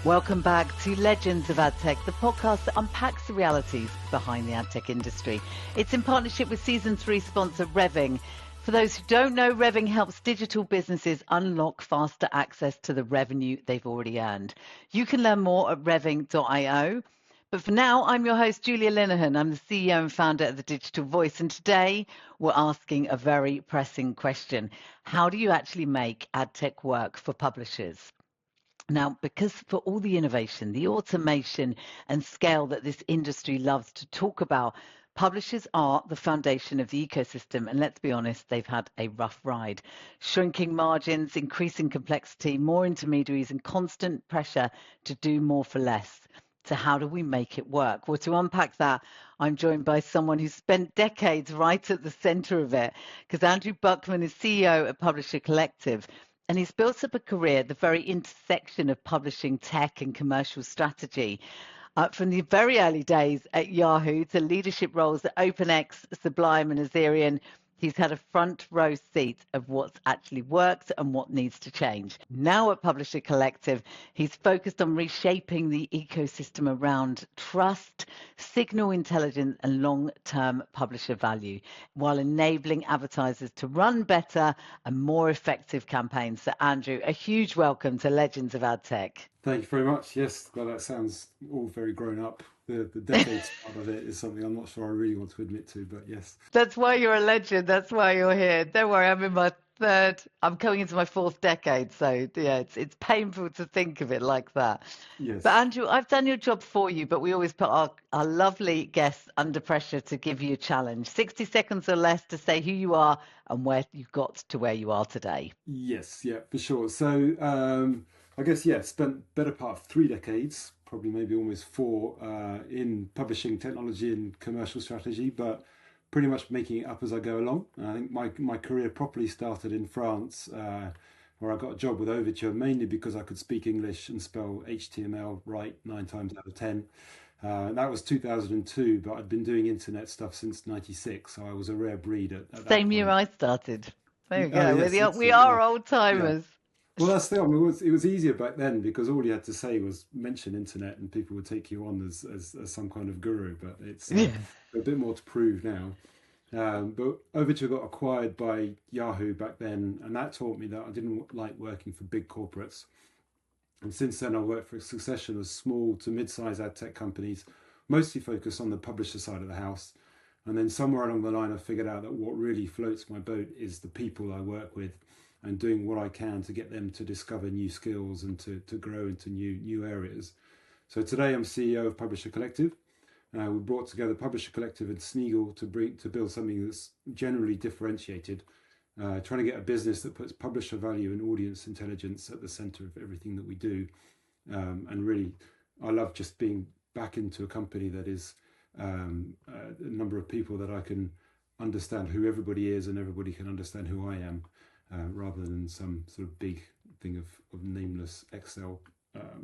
Welcome back to Legends of Adtech, the podcast that unpacks the realities behind the adtech industry. It's in partnership with Season 3 sponsor Revving. For those who don't know, Revving helps digital businesses unlock faster access to the revenue they've already earned. You can learn more at revving.io. But for now, I'm your host, Julia Linehan. I'm the CEO and founder of The Digital Voice. And today we're asking a very pressing question. How do you actually make adtech work for publishers? Now, because for all the innovation, the automation and scale that this industry loves to talk about, publishers are the foundation of the ecosystem. And let's be honest, they've had a rough ride. Shrinking margins, increasing complexity, more intermediaries, and constant pressure to do more for less. So how do we make it work? Well, to unpack that, I'm joined by someone who's spent decades right at the center of it, because Andrew Buckman is CEO at Publisher Collective. And he's built up a career at the very intersection of publishing, tech, and commercial strategy. From the very early days at Yahoo to leadership roles at OpenX, Sublime, and Azerion, he's had a front row seat of what's actually worked and what needs to change. Now at Publisher Collective, he's focused on reshaping the ecosystem around trust, signal intelligence, and long-term publisher value, while enabling advertisers to run better and more effective campaigns. So Andrew, a huge welcome to Legends of Adtech. Thank you very much. Yes, well, that sounds all very grown up. The decades part of it is something I'm not sure I really want to admit to, but yes. That's why you're a legend. That's why you're here. Don't worry, I'm in my I'm coming into my fourth decade. So yeah, it's painful to think of it like that. Yes. But Andrew, I've done your job for you, but we always put our lovely guests under pressure to give you a challenge. 60 seconds or less to say who you are and where you got to where you are today. Yes, yeah, for sure. So I guess, yeah, spent better part of 3 decades, probably maybe almost 4, in publishing technology and commercial strategy, but pretty much making it up as I go along. I think my career properly started in France, where I got a job with Overture, mainly because I could speak English and spell HTML right 9 times out of 10. That was 2002, but I'd been doing internet stuff since 96, so I was a rare breed at that Same year point. I started. There we go. Yes, We are yeah. old timers. Well, that's the thing. I mean, it was easier back then because all you had to say was mention internet and people would take you on as some kind of guru. But it's a bit more to prove now. But Overture got acquired by Yahoo back then, and that taught me that I didn't like working for big corporates. And since then, I've worked for a succession of small to mid-sized ad tech companies, mostly focused on the publisher side of the house. And then somewhere along the line, I figured out that what really floats my boat is the people I work with, and doing what I can to get them to discover new skills and to grow into new areas. So today I'm CEO of Publisher Collective. We brought together Publisher Collective and Sneagle to build something that's generally differentiated, trying to get a business that puts publisher value and audience intelligence at the center of everything that we do. And really, I love just being back into a company that is a number of people that I can understand who everybody is and everybody can understand who I am. Rather than some sort of big thing of nameless Excel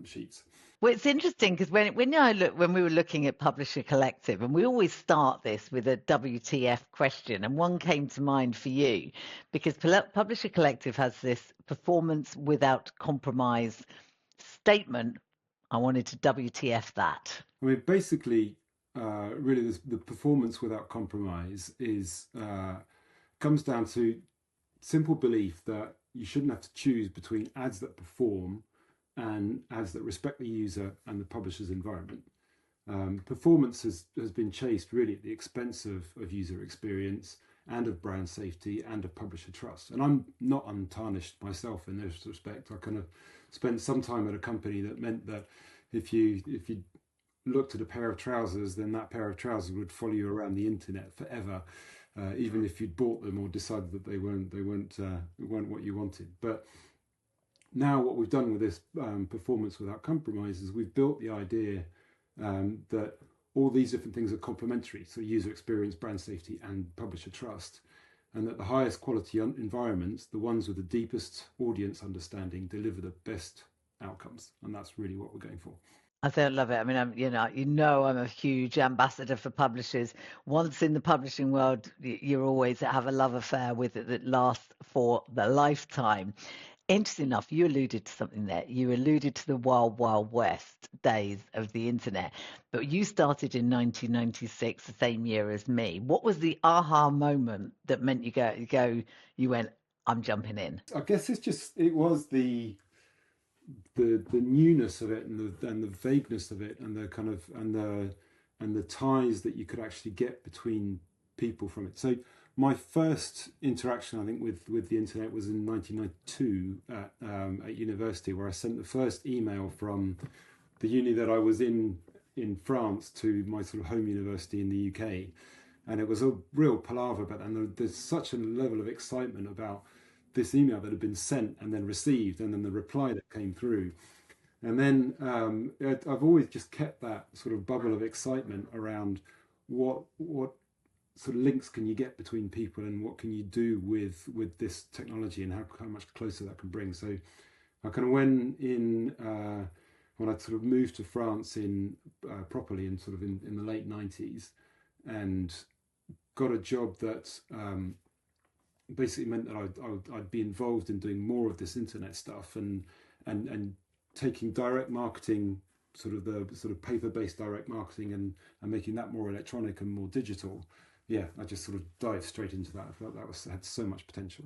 sheets. Well, it's interesting because when we were looking at Publisher Collective, and we always start this with a WTF question, and one came to mind for you because Publisher Collective has this performance without compromise statement. I wanted to WTF that. I mean, basically, really, the performance without compromise comes down to simple belief that you shouldn't have to choose between ads that perform and ads that respect the user and the publisher's environment. Performance has been chased really at the expense of user experience and of brand safety and of publisher trust. And I'm not untarnished myself in this respect. I kind of spent some time at a company that meant that if you looked at a pair of trousers, then that pair of trousers would follow you around the internet forever. Even if you'd bought them or decided that they weren't what you wanted. But now what we've done with this performance without compromise is we've built the idea that all these different things are complementary, so user experience, brand safety, and publisher trust, and that the highest quality environments, the ones with the deepest audience understanding, deliver the best outcomes, and that's really what we're going for. I don't love it. I mean, I'm a huge ambassador for publishers. Once in the publishing world, you always have a love affair with it that lasts for the lifetime. Interesting enough, you alluded to something there. You alluded to the wild, wild west days of the internet, but you started in 1996, the same year as me. What was the aha moment that meant you went, I'm jumping in? I guess it was the newness of it and the vagueness of it and the kind of and the ties that you could actually get between people from it. So my first interaction, I think, with the internet was in 1992 at university, where I sent the first email from the uni that I was in France to my sort of home university in the UK, and it was a real palaver. But and there's such a level of excitement about this email that had been sent and then received, and then the reply that came through. And then I've always just kept that sort of bubble of excitement around what sort of links can you get between people and what can you do with this technology and how much closer that can bring. So I kind of went in when I sort of moved to France in properly in sort of in the late 90s, and got a job that basically meant that I'd be involved in doing more of this internet stuff and taking direct marketing, sort of the sort of paper-based direct marketing, and making that more electronic and more digital. Yeah, I just sort of dived straight into that. I felt that had so much potential.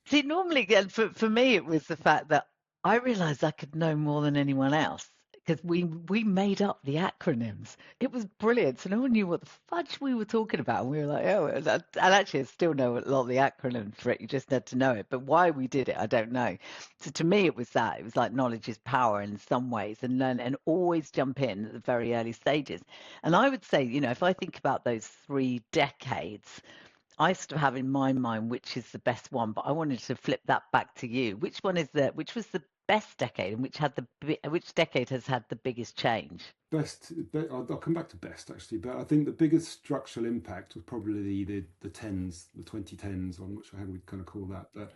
See, normally, again, for me, it was the fact that I realized I could know more than anyone else because we made up the acronyms. It was brilliant. So no one knew what the fudge we were talking about. And we were like, oh, and actually, I still know a lot of the acronyms for it. You just had to know it. But why we did it, I don't know. So to me, it was that. It was like knowledge is power in some ways, and learn and always jump in at the very early stages. And I would say, if I think about those 3 decades, I still have in my mind which is the best one, but I wanted to flip that back to you. Which was the best decade, and which decade has had the biggest change? I'll come back to best actually, but I think the biggest structural impact was probably the tens, the 2010s, on which how we kind of call that. But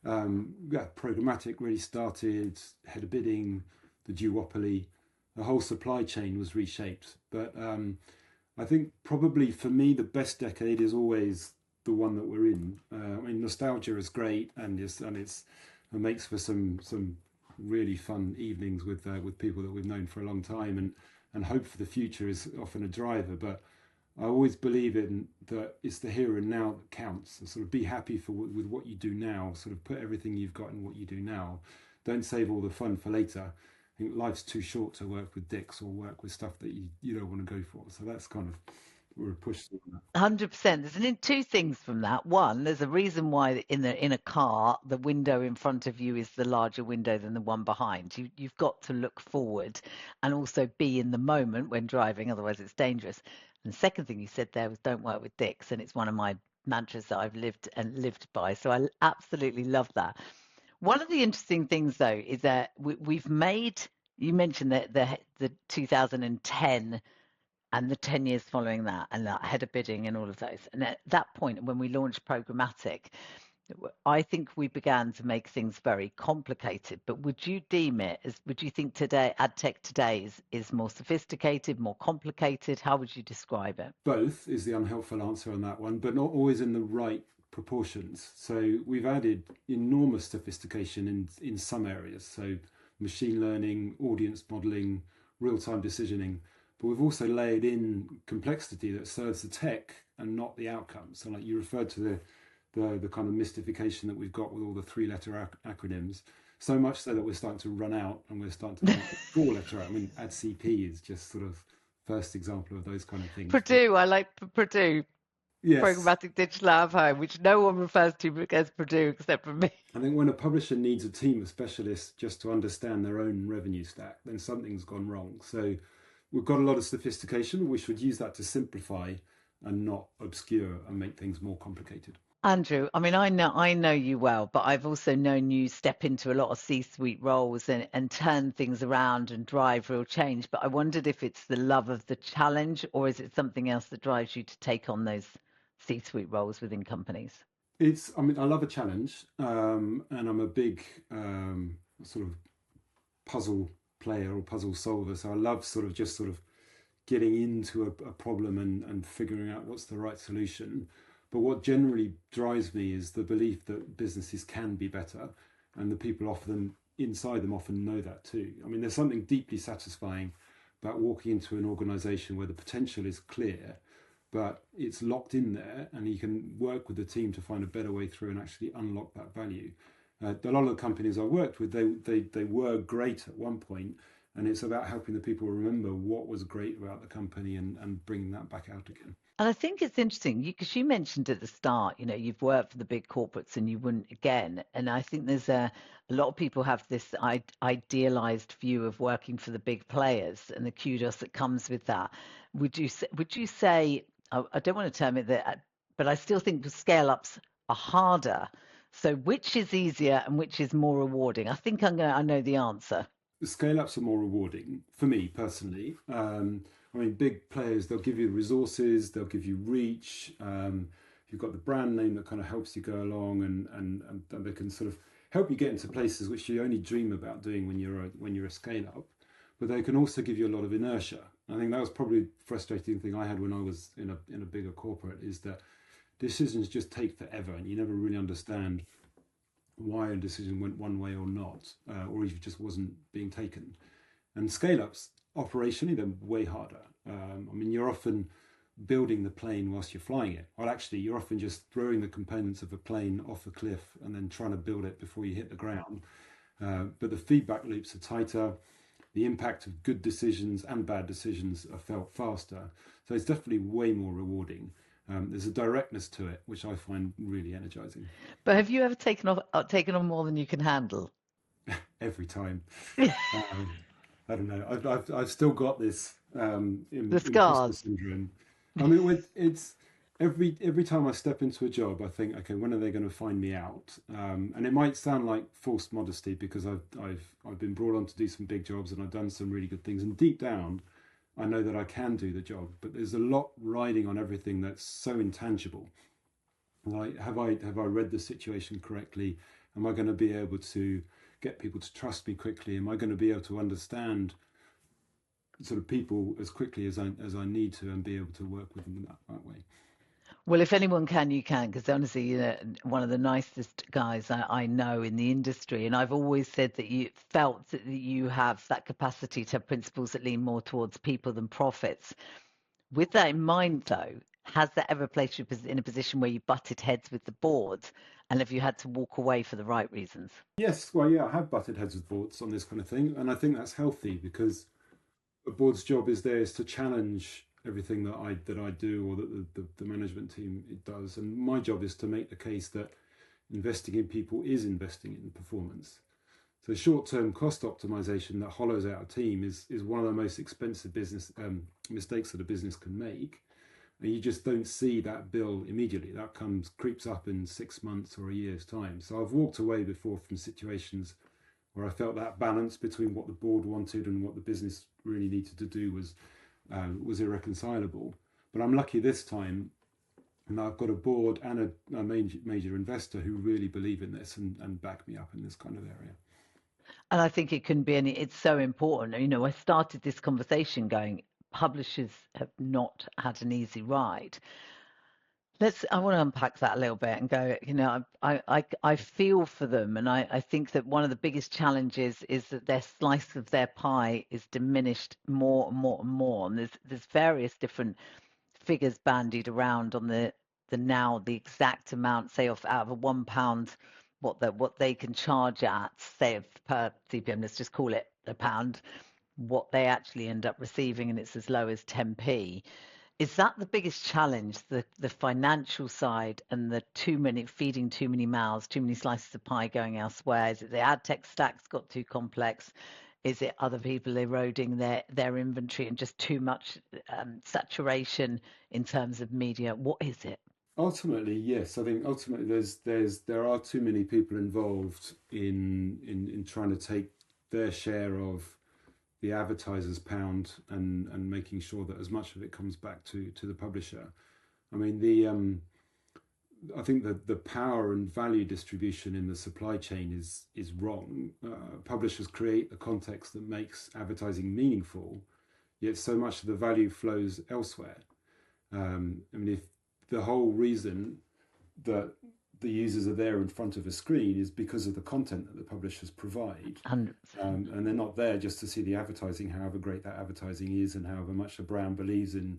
yeah, programmatic really started, header bidding, the duopoly, the whole supply chain was reshaped. But I think probably for me the best decade is always the one that we're in. I mean, nostalgia is great, and it makes for some really fun evenings with people that we've known for a long time, and hope for the future is often a driver. But I always believe in that it's the here and now that counts. So sort of be happy with what you do now. Sort of put everything you've got in what you do now. Don't save all the fun for later. I think life's too short to work with dicks or work with stuff that you don't want to go for. So that's kind of we're pushed on that. 100%. There's two things from that. One, there's a reason why in a car the window in front of you is the larger window than the one behind. You've got to look forward and also be in the moment when driving, otherwise it's dangerous. And the second thing you said there was don't work with dicks, and it's one of my mantras that I've lived by. So I absolutely love that. One of the interesting things though is that we've made. You mentioned that the 2010 and the 10 years following that, and that header bidding and all of those. And at that point, when we launched programmatic, I think we began to make things very complicated. But would you think today, ad tech today is more sophisticated, more complicated? How would you describe it? Both is the unhelpful answer on that one, but not always in the right proportions. So we've added enormous sophistication in some areas. So machine learning, audience modeling, real-time decisioning. But we've also layered in complexity that serves the tech and not the outcomes. So like you referred to the kind of mystification that we've got with all the 3-letter acronyms, so much so that we're starting to run out and we're starting to 4-letter. I mean, AdCP is just sort of first example of those kind of things. Purdue, I like Purdue. Yes. Programmatic digital out of home, which no one refers to as Purdue except for me. I think when a publisher needs a team of specialists just to understand their own revenue stack, then something's gone wrong. So we've got a lot of sophistication. We should use that to simplify and not obscure and make things more complicated. Andrew, I mean, I know you well, but I've also known you step into a lot of C-suite roles and turn things around and drive real change. But I wondered if it's the love of the challenge, or is it something else that drives you to take on those C-suite roles within companies? I mean, I love a challenge, and I'm a big sort of puzzle player or puzzle solver. So I love sort of getting into a problem and figuring out what's the right solution. But what generally drives me is the belief that businesses can be better, and the people inside them often know that too. I mean, there's something deeply satisfying about walking into an organisation where the potential is clear, but it's locked in there, and you can work with the team to find a better way through and actually unlock that value. A lot of the companies I worked with, they were great at one point, and it's about helping the people remember what was great about the company and bringing that back out again. And I think it's interesting because you mentioned at the start, you've worked for the big corporates and you wouldn't again. And I think there's a lot of people have this idealized view of working for the big players and the kudos that comes with that. Would you say, I don't want to term it that, but I still think the scale ups are harder. So which is easier and which is more rewarding? I think I know the answer. The scale ups are more rewarding for me personally. I mean, big players, they'll give you resources, they'll give you reach. You've got the brand name that kind of helps you go along, and they can sort of help you get into places which you only dream about doing when you're a scale up. But they can also give you a lot of inertia. I think that was probably the frustrating thing I had when I was in a bigger corporate, is that decisions just take forever, and you never really understand why a decision went one way or not, or if it just wasn't being taken. And scale ups, operationally, they're way harder. I mean, you're often building the plane whilst you're flying it. Well, actually, you're often just throwing the components of a plane off a cliff and then trying to build it before you hit the ground. But the feedback loops are tighter. The impact of good decisions and bad decisions are felt faster. So it's definitely way more rewarding. There's a directness to it, which I find really energizing. But have you ever taken on more than you can handle? Every time. I don't know. I've still got this The imposter scars. syndrome. I mean, it's every time I step into a job, I think, okay, when are they going to find me out? And it might sound like false modesty because I've been brought on to do some big jobs and I've done some really good things. And deep down, I know that I can do the job. But there's a lot riding on everything that's so intangible. Like, have I read the situation correctly? Am I going to be able to get people to trust me quickly? Am I going to be able to understand sort of people as quickly as I need to and be able to work with them in that way? Well, if anyone can, you can, because honestly, one of the nicest guys I know in the industry, and I've always said that you felt that you have that capacity to have principles that lean more towards people than profits. With that in mind, though, has that ever placed you in a position where you butted heads with the board, and have you had to walk away for the right reasons? Yes, well, yeah, I have butted heads with boards on this kind of thing, and I think that's healthy because a board's job is to challenge everything that I do, or that the management team it does, and my job is to make the case that investing in people is investing in performance. So short-term cost optimization that hollows out a team is one of the most expensive business mistakes that a business can make. And you just don't see that bill immediately. That creeps up in 6 months or a year's time. So I've walked away before from situations where I felt that balance between what the board wanted and what the business really needed to do was irreconcilable. But I'm lucky this time, and I've got a board and a major investor who really believe in this and back me up in this kind of area. And I think it can be, and it's so important. I started this conversation going, publishers have not had an easy ride. I want to unpack that a little bit and go, I feel for them. And I think that one of the biggest challenges is that their slice of their pie is diminished more and more and more. And there's various different figures bandied around on the exact amount, say, out of a £1, what they can charge at, say, per CPM, let's just call it a pound, what they actually end up receiving, and it's as low as 10p. Is that the biggest challenge, the financial side and the feeding too many mouths, too many slices of pie going elsewhere? Is it the ad tech stack's got too complex? Is it other people eroding their inventory and just too much saturation in terms of media? What is it? Ultimately, yes. I think ultimately there are too many people involved in trying to take their share of the advertiser's pound and making sure that as much of it comes back to the publisher. I mean, I think that the power and value distribution in the supply chain is wrong. Publishers create the context that makes advertising meaningful, yet so much of the value flows elsewhere. I mean, if the whole reason that the users are there in front of a screen is because of the content that the publishers provide. 100%. And they're not there just to see the advertising, however great that advertising is and however much a brand believes in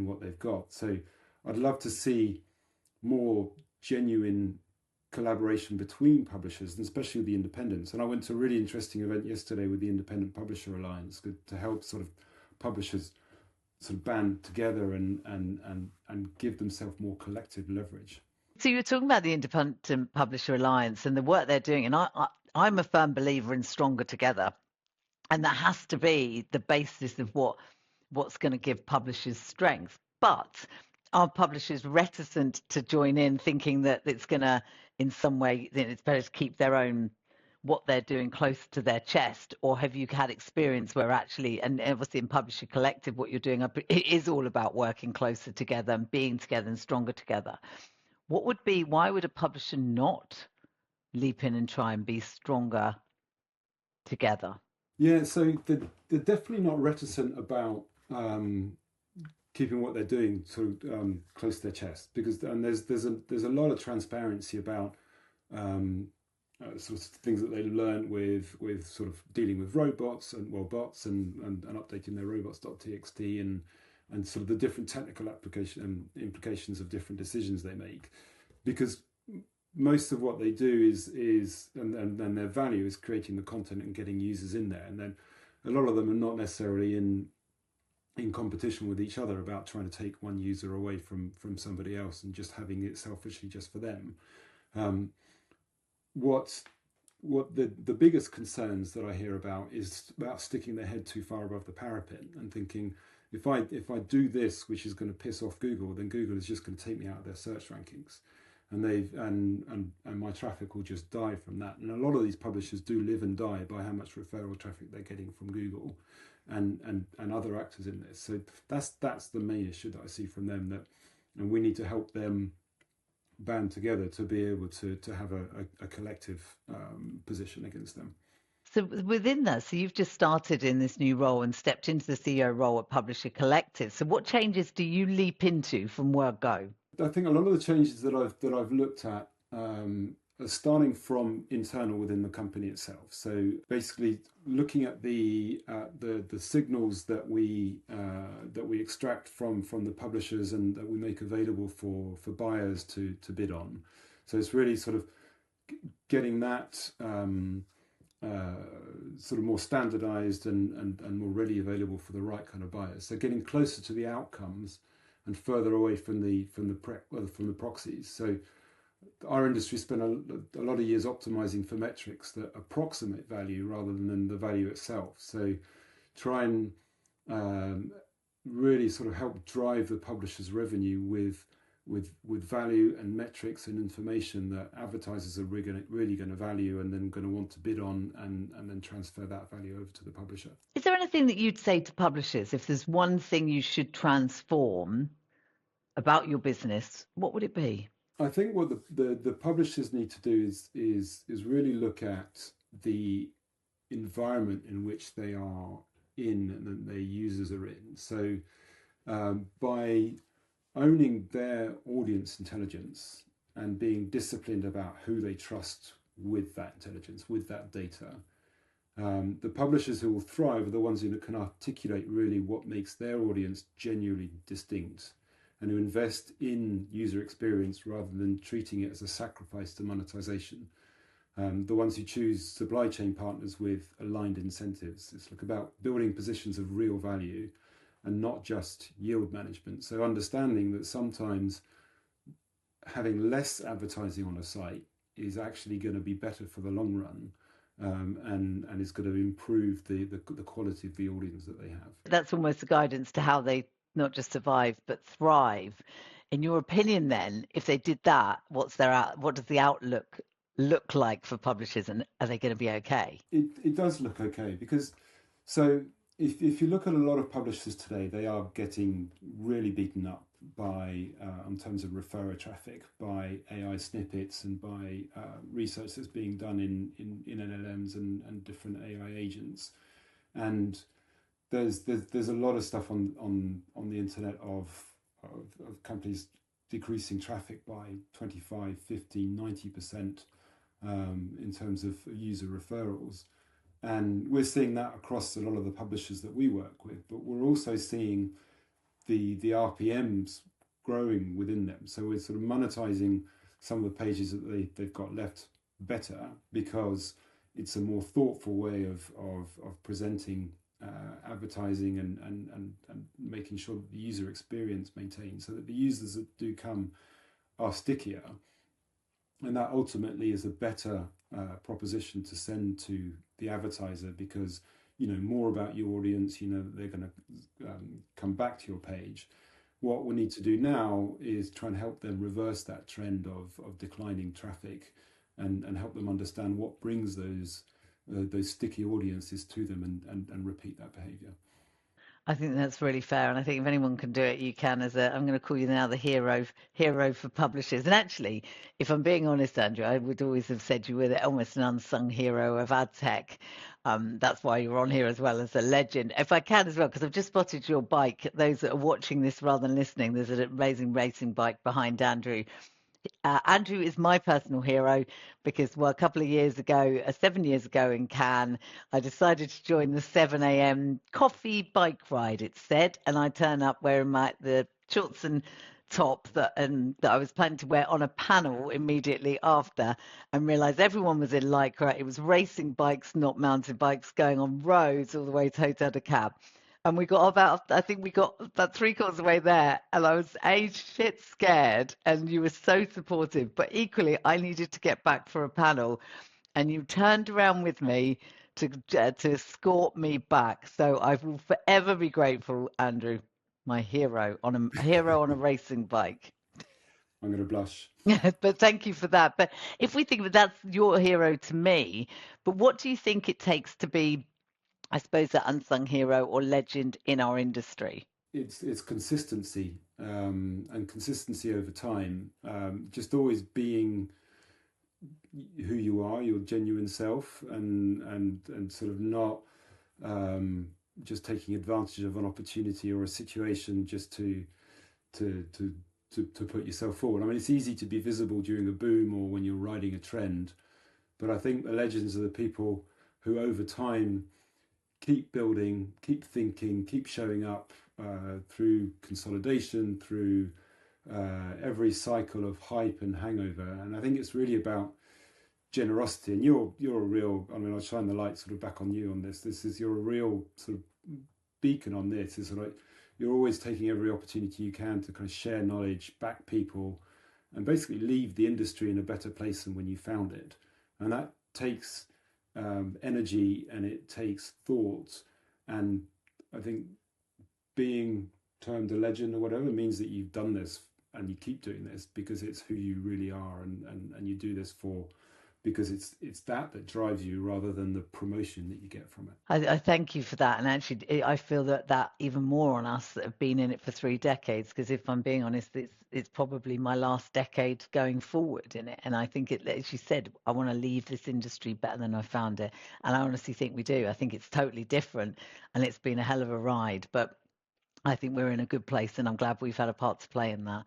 what they've got. So I'd love to see more genuine collaboration between publishers, and especially with the independents. And I went to a really interesting event yesterday with the Independent Publisher Alliance to help sort of publishers sort of band together and give themselves more collective leverage. So you were talking about the Independent Publisher Alliance and the work they're doing, and I'm a firm believer in stronger together, and that has to be the basis of what's going to give publishers strength. But are publishers reticent to join in, thinking that it's going to, in some way, it's better to keep their own, what they're doing close to their chest? Or have you had experience where actually, and obviously in Publisher Collective, what you're doing, it is all about working closer together and being together and stronger together? Why would a publisher not leap in and try and be stronger together? Yeah, so they're definitely not reticent about keeping what they're doing sort of close to their chest, because there's a lot of transparency about sort of things that they learned with sort of dealing with robots and bots and updating their robots.txt and sort of the different technical application and implications of different decisions they make, because most of what they do is and their value is creating the content and getting users in there, and then a lot of them are not necessarily in competition with each other about trying to take one user away from somebody else and just having it selfishly just for them. What the biggest concerns that I hear about is about sticking their head too far above the parapet and thinking, if I do this, which is going to piss off Google, then Google is just going to take me out of their search rankings, and my traffic will just die from that. And a lot of these publishers do live and die by how much referral traffic they're getting from Google and other actors in this. So that's the main issue that I see from them, and we need to help them band together to be able to have a collective position against them. So within that, so you've just started in this new role and stepped into the CEO role at Publisher Collective. So what changes do you leap into from word go? I think a lot of the changes that I've looked at are starting from internal within the company itself. So basically, looking at the signals that we extract from the publishers and that we make available for buyers to bid on. So it's really sort of getting that sort of more standardized and more readily available for the right kind of buyers. So getting closer to the outcomes and further away from the proxies. So our industry spent a lot of years optimizing for metrics that approximate value rather than the value itself. So try and really sort of help drive the publisher's revenue with value and metrics and information that advertisers are really going to value and then going to want to bid on and then transfer that value over to the publisher. Is there anything that you'd say to publishers, if there's one thing you should transform about your business, what would it be? I think what the publishers need to do is really look at the environment in which they are in and that their users are in. So by owning their audience intelligence and being disciplined about who they trust with that intelligence, with that data, the publishers who will thrive are the ones who can articulate really what makes their audience genuinely distinct, and who invest in user experience rather than treating it as a sacrifice to monetization. The ones who choose supply chain partners with aligned incentives. It's about building positions of real value and not just yield management. So understanding that sometimes having less advertising on a site is actually going to be better for the long run, and is going to improve the quality of the audience that they have. That's almost a guidance to how they not just survive but thrive. In your opinion, then, if they did that, what does the outlook look like for publishers, and are they going to be okay? It does look okay, because so if you look at a lot of publishers today, they are getting really beaten up by in terms of referrer traffic, by AI snippets and by research that's being done in LLMs and different AI agents. And there's a lot of stuff on the internet of companies decreasing traffic by 25, 50, 90% in terms of user referrals. And we're seeing that across a lot of the publishers that we work with, but we're also seeing the RPMs growing within them. So we're sort of monetizing some of the pages that they've got left better, because it's a more thoughtful way of presenting advertising and making sure that the user experience maintains, so that the users that do come are stickier. And that ultimately is a better proposition to send to the advertiser, because you know more about your audience, you know that they're going to come back to your page. What we need to do now is try and help them reverse that trend of declining traffic, and help them understand what brings those sticky audiences to them, and repeat that behavior. I think that's really fair, and I think if anyone can do it, you can. I'm going to call you now the hero for publishers. And actually, if I'm being honest, Andrew, I would always have said you were almost an unsung hero of ad tech. That's why you're on here as well as a legend. If I can as well, because I've just spotted your bike. Those that are watching this rather than listening, there's an amazing racing bike behind Andrew. Andrew is my personal hero because, well, a couple of years ago, 7 years ago in Cannes, I decided to join the 7 a.m. coffee bike ride, it said, and I turn up wearing the shorts and top that I was planning to wear on a panel immediately after, and realised everyone was in Lycra. It was racing bikes, not mountain bikes, going on roads all the way to Hotel de Cap. And we got I think we got about 3/4 of the way there, and I was shit scared, and you were so supportive. But equally, I needed to get back for a panel, and you turned around with me to escort me back. So I will forever be grateful, Andrew, my hero on a racing bike. I'm going to blush. But thank you for that. But if we think that's your hero to me, but what do you think it takes to be, I suppose, an unsung hero or legend in our industry? It's consistency, and consistency over time. Just always being who you are, your genuine self, and sort of not just taking advantage of an opportunity or a situation just to put yourself forward. I mean, it's easy to be visible during a boom or when you're riding a trend, but I think the legends are the people who over time keep building, keep thinking, keep showing up through consolidation, through every cycle of hype and hangover. And I think it's really about generosity. And you're a real, I mean, I'll shine the light sort of back on you on this. You're a real sort of beacon on this. It's like you're always taking every opportunity you can to kind of share knowledge, back people, and basically leave the industry in a better place than when you found it. And that takes energy, and it takes thought. And I think being termed a legend or whatever means that you've done this and you keep doing this because it's who you really are, and you do this because it's that drives you rather than the promotion that you get from it. I thank you for that. And actually, I feel that even more on us that have been in it for 3 decades, because if I'm being honest, it's probably my last decade going forward in it. And I think, as you said, I want to leave this industry better than I found it. And I honestly think we do. I think it's totally different, and it's been a hell of a ride. But I think we're in a good place, and I'm glad we've had a part to play in that.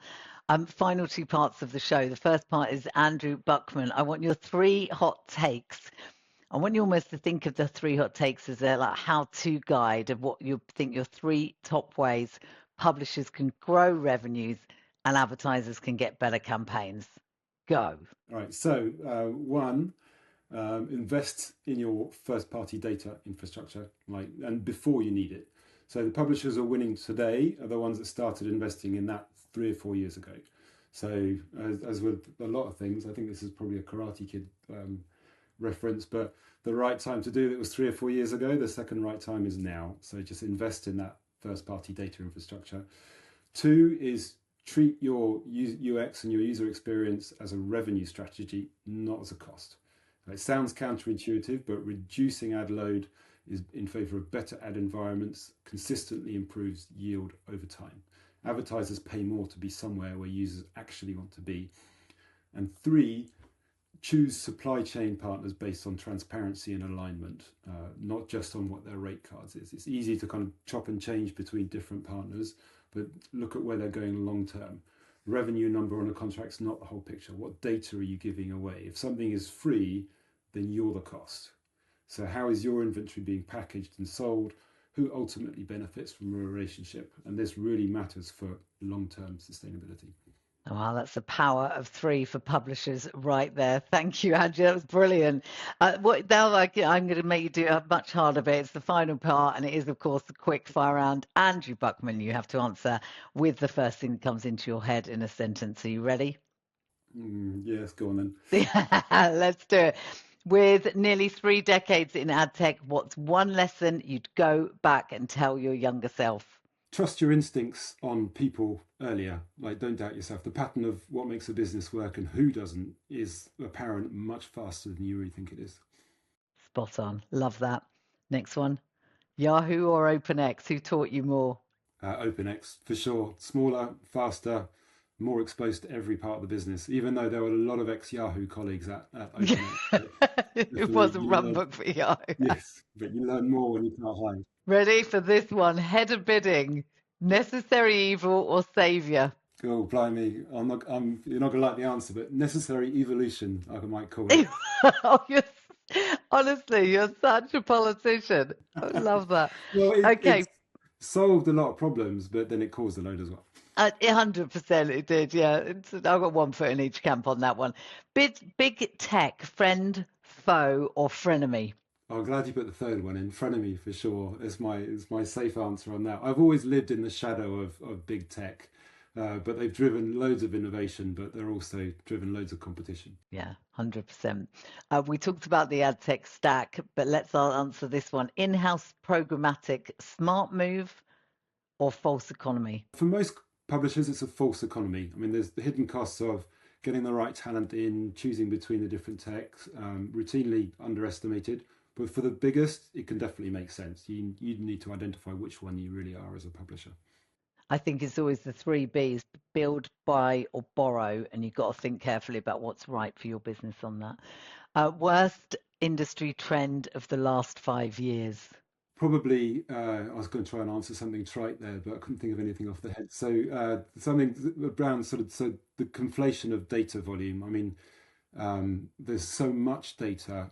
Final 2 parts of the show. The first part is Andrew Buckman. I want your 3 hot takes. I want you almost to think of the 3 hot takes as a how-to guide of what you think your 3 top ways publishers can grow revenues and advertisers can get better campaigns. Go. All right. So 1, invest in your first-party data infrastructure, and before you need it. So the publishers are winning today are the ones that started investing in that 3 or 4 years ago. So as with a lot of things, I think this is probably a Karate Kid reference, but the right time to do it was 3 or 4 years ago. The second right time is now. So just invest in that first-party data infrastructure. 2 is treat your UX and your user experience as a revenue strategy, not as a cost. It sounds counterintuitive, but reducing ad load is in favor of better ad environments, consistently improves yield over time. Advertisers pay more to be somewhere where users actually want to be. And 3, choose supply chain partners based on transparency and alignment, not just on what their rate cards is. It's easy to kind of chop and change between different partners, but look at where they're going long term. revenue number on a contract's not the whole picture. What data are you giving away? If something is free, then you're the cost. So how is your inventory being packaged and sold? Who ultimately benefits from a relationship? And this really matters for long-term sustainability. Wow, that's the power of 3 for publishers right there. Thank you, Andrew. That was brilliant. Now I'm going to make you do a much harder bit. It's the final part, and it is, of course, the quick fire round. Andrew Buckman, you have to answer with the first thing that comes into your head in a sentence. Are you ready? Yes, go on then. Let's do it. With nearly 3 decades in ad tech, what's one lesson you'd go back and tell your younger self? Trust your instincts on people earlier. Like, don't doubt yourself. The pattern of what makes a business work and who doesn't is apparent much faster than you really think it is. Spot on. Love that. Next one. Yahoo or OpenX? Who taught you more? OpenX, for sure. Smaller, faster, more exposed to every part of the business, even though there were a lot of ex-Yahoo colleagues at OpenX. It was a run book for Yahoo. Yes, but you learn more when you can't hide. Ready for this one? Header bidding. Necessary evil or savior? Oh, blimey. You're not going to like the answer, but necessary evolution, I might call it. Oh, honestly, you're such a politician. I love that. Well, Okay. It solved a lot of problems, but then it caused a load as well. 100% it did, yeah. I've got one foot in each camp on that one. Big tech, friend, foe, or frenemy? I'm glad you put the third one in. Frenemy, for sure, is my safe answer on that. I've always lived in the shadow of big tech, but they've driven loads of innovation, but they're also driven loads of competition. Yeah, 100%. We talked about the ad tech stack, but let's answer this one. In-house programmatic, smart move or false economy? For most publishers, it's a false economy. I mean, there's the hidden costs of getting the right talent in, choosing between the different techs, routinely underestimated. But for the biggest, it can definitely make sense. You need to identify which one you really are as a publisher. I think it's always the 3 Bs: build, buy, or borrow, and you've got to think carefully about what's right for your business on that. Worst industry trend of the last 5 years? Probably, I was going to try and answer something trite there, but I couldn't think of anything off the head. So something around so the conflation of data volume. I mean, there's so much data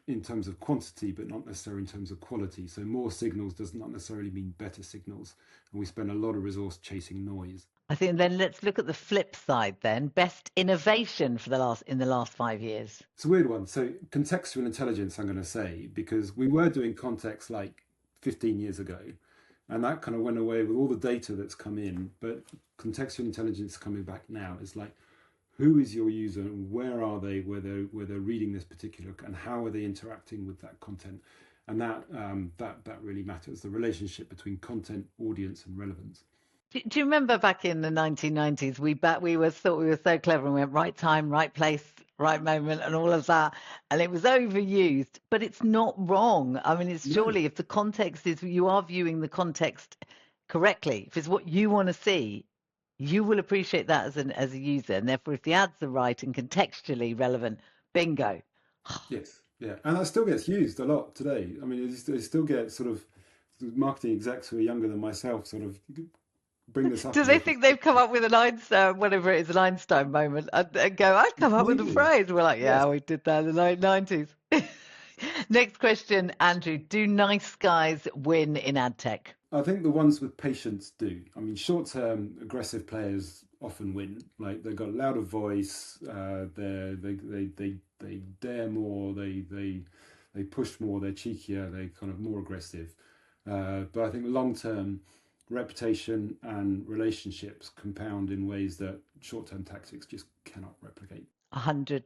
in terms of quantity, but not necessarily in terms of quality. So more signals does not necessarily mean better signals. And we spend a lot of resource chasing noise. I think then let's look at the flip side then. Best innovation for in the last 5 years. It's a weird one. So contextual intelligence, I'm going to say, because we were doing context like 15 years ago, and that kind of went away with all the data that's come in. But contextual intelligence coming back now is like, who is your user and where are they where they're reading this particular, and how are they interacting with that content? And that really matters, the relationship between content, audience, and relevance. Do you remember back in the 1990s, we thought we were so clever and we went right time, right place, right moment, and all of that, and it was overused, but it's not wrong. I mean, it's surely if the context is you are viewing the context correctly, if it's what you want to see, you will appreciate that as a user, and therefore, if the ads are right and contextually relevant, bingo. Yes, yeah, and that still gets used a lot today. I mean, it still gets sort of marketing execs who are younger than myself sort of bring this up. Do they think they've come up with an Einstein, whatever it is, an Einstein moment, and go, I've come up with a phrase? We're like, yeah, we did that in the late 90s. Next question, Andrew. Do nice guys win in ad tech? I think the ones with patience do. I mean, short-term aggressive players often win. Like they've got a louder voice, they dare more, they push more, they're cheekier, they're kind of more aggressive. But I think long-term reputation and relationships compound in ways that short-term tactics just cannot replicate. 100%.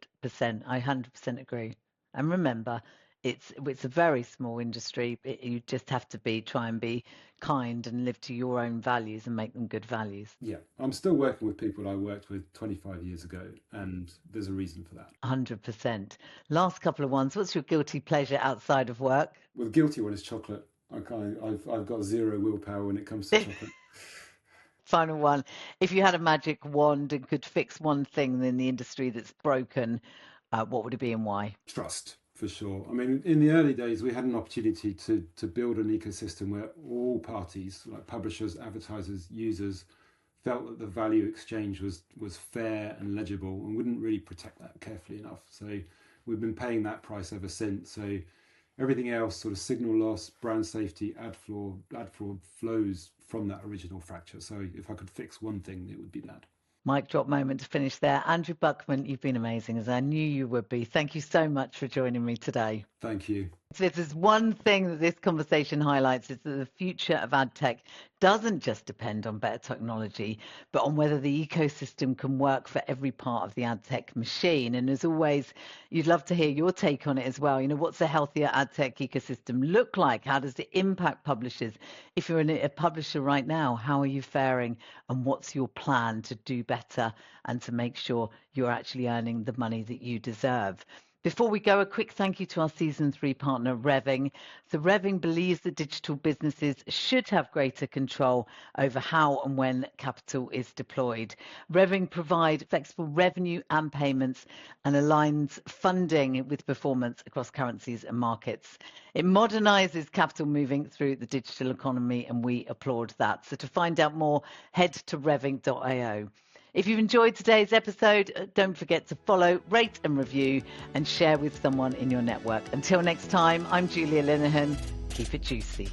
I 100% agree. And remember, it's a very small industry. You just have to try and be kind and live to your own values and make them good values. Yeah, I'm still working with people I worked with 25 years ago, and there's a reason for that. 100%. Last couple of ones. What's your guilty pleasure outside of work? Well, the guilty one is chocolate. I've got zero willpower when it comes to chocolate. Final one. If you had a magic wand and could fix one thing in the industry that's broken, what would it be and why? Trust, for sure. I mean, in the early days, we had an opportunity to build an ecosystem where all parties, like publishers, advertisers, users, felt that the value exchange was fair and legible and wouldn't really protect that carefully enough. So we've been paying that price ever since. So everything else, sort of signal loss, brand safety, ad fraud flows from that original fracture. So if I could fix one thing, it would be that. Mic drop moment to finish there. Andrew Buckman, you've been amazing, as I knew you would be. Thank you so much for joining me today. Thank you. So if there's one thing that this conversation highlights, is that the future of ad tech doesn't just depend on better technology, but on whether the ecosystem can work for every part of the ad tech machine. And as always, you'd love to hear your take on it as well. What's a healthier ad tech ecosystem look like? How does it impact publishers? If you're a publisher right now, how are you faring? And what's your plan to do better and to make sure you're actually earning the money that you deserve? Before we go, a quick thank you to our Season 3 partner, Reving. So Reving believes that digital businesses should have greater control over how and when capital is deployed. Reving provides flexible revenue and payments and aligns funding with performance across currencies and markets. It modernizes capital moving through the digital economy, and we applaud that. So to find out more, head to reving.io. If you've enjoyed today's episode, don't forget to follow, rate and review and share with someone in your network. Until next time, I'm Julia Linehan. Keep it juicy.